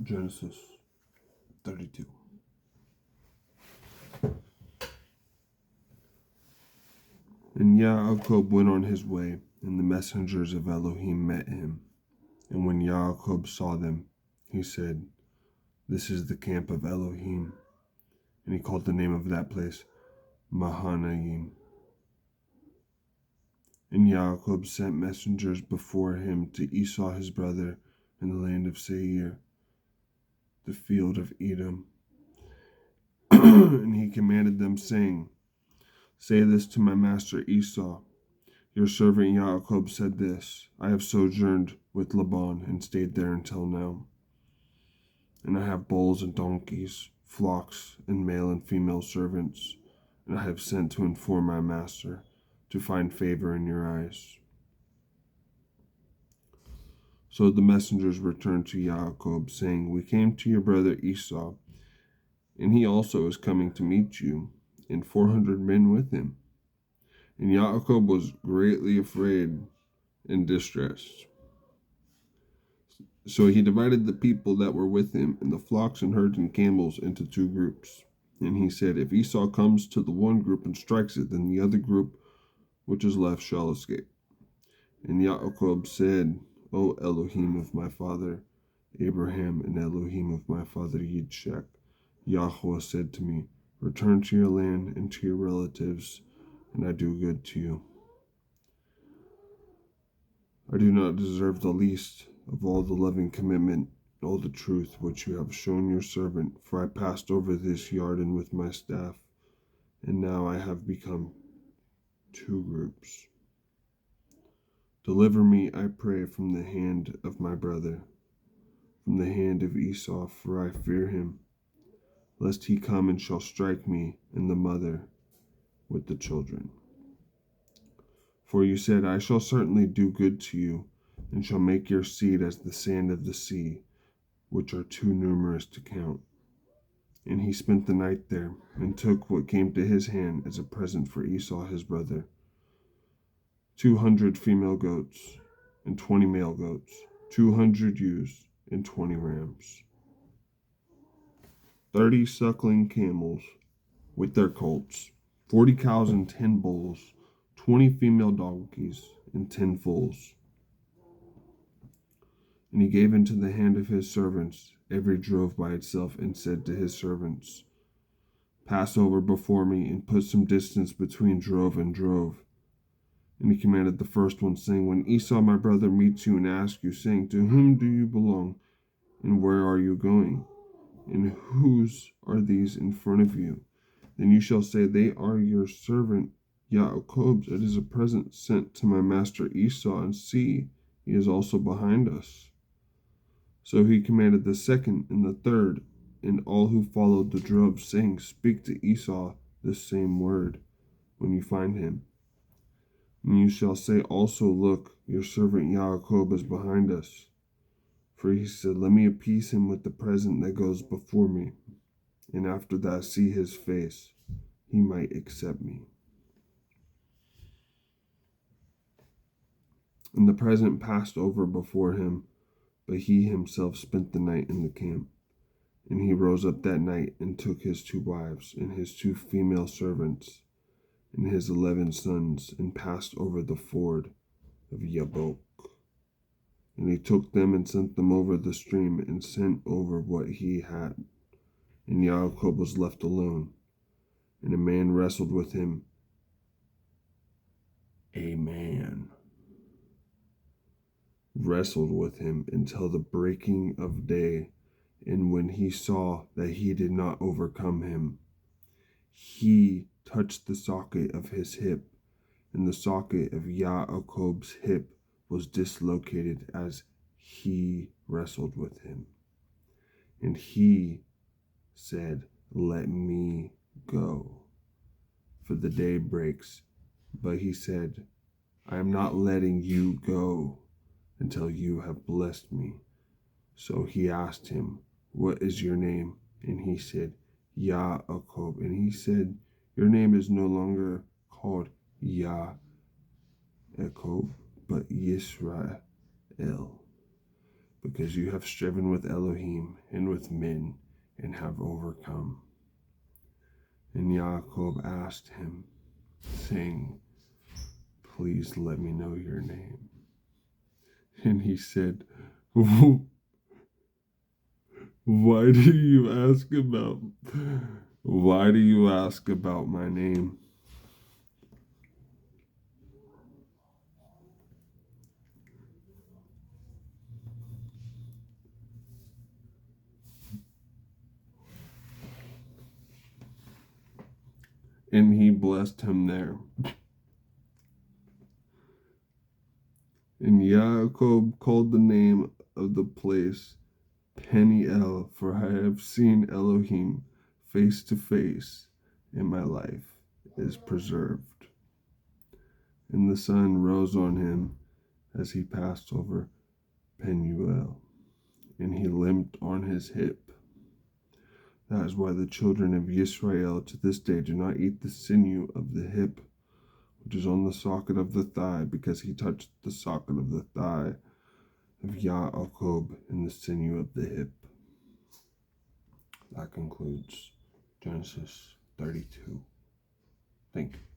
Genesis 32. And Yaakov went on his way, and the messengers of Elohim met him. And when Yaakov saw them, he said, "This is the camp of Elohim." And he called the name of that place Mahanaim. And Yaakov sent messengers before him to Esau his brother in the land of Seir, the field of Edom. And he commanded them, saying, "Say this to my master Esau. Your servant Yaakov said this: I have sojourned with Laban and stayed there until now. And I have bulls and donkeys, flocks, and male and female servants, and I have sent to inform my master, to find favor in your eyes." So the messengers returned to Yaakov, saying, "We came to your brother Esau, and he also is coming to meet you, and 400 men with him." And Yaakov was greatly afraid and distressed. So he divided the people that were with him, and the flocks and herds and camels, into two groups. And he said, "If Esau comes to the one group and strikes it, then the other group which is left shall escape." And Yaakov said, "O Elohim of my father Abraham and Elohim of my father Yitzchak, Yahweh said to me, Return to your land and to your relatives, and I do good to you. I do not deserve the least of all the loving commitment, all the truth which you have shown your servant, for I passed over this Yarden with my staff, and now I have become two groups. Deliver me, I pray, from the hand of my brother, from the hand of Esau, for I fear him, lest he come and shall strike me and the mother with the children. For you said, I shall certainly do good to you, and shall make your seed as the sand of the sea, which are too numerous to count." And he spent the night there, and took what came to his hand as a present for Esau his brother, 200 female goats, and 20 male goats, 200 ewes, and 20 rams, 30 suckling camels with their colts, 40 cows and 10 bulls, 20 female donkeys, and 10 foals. And he gave into the hand of his servants every drove by itself, and said to his servants, "Pass over before me, and put some distance between drove and drove." And he commanded the first one, saying, "When Esau my brother meets you and asks you, saying, To whom do you belong, and where are you going, and whose are these in front of you? Then you shall say, They are your servant Yaakov's. It is a present sent to my master Esau, and see, he is also behind us." So he commanded the second and the third, and all who followed the drove, saying, "Speak to Esau this same word when you find him. And you shall say also, Look, your servant Yaakov is behind us. For he said, Let me appease him with the present that goes before me, and after that see his face, he might accept me." And the present passed over before him, but he himself spent the night in the camp. And he rose up that night, and took his 2 wives, and his 2 female servants, and his 11 sons, and passed over the ford of Yabok. And he took them and sent them over the stream, and sent over what he had. And Yaakov was left alone, and a man wrestled with him. A man wrestled with him until the breaking of day. And when he saw that he did not overcome him, he touched the socket of his hip, and the socket of Yaakov's hip was dislocated as he wrestled with him. And he said, "Let me go, for the day breaks." But he said, "I am not letting you go until you have blessed me." So he asked him, "What is your name?" And he said, Yaakov. And he said, "Your name is no longer called Yaakov, but Yisrael. because you have striven with Elohim and with men and have overcome. And Yaakov asked him, saying, Please let me know your name. And he said, Why do you ask about my name? And he blessed him there. And Yaakov called the name of the place Peniel, for I have seen Elohim face to face, and my life is preserved. And the sun rose on him as he passed over Penuel, and he limped on his hip. That is why the children of Israel to this day do not eat the sinew of the hip, which is on the socket of the thigh, because he touched the socket of the thigh of Yaakov in the sinew of the hip. That concludes Genesis 32. Thank you.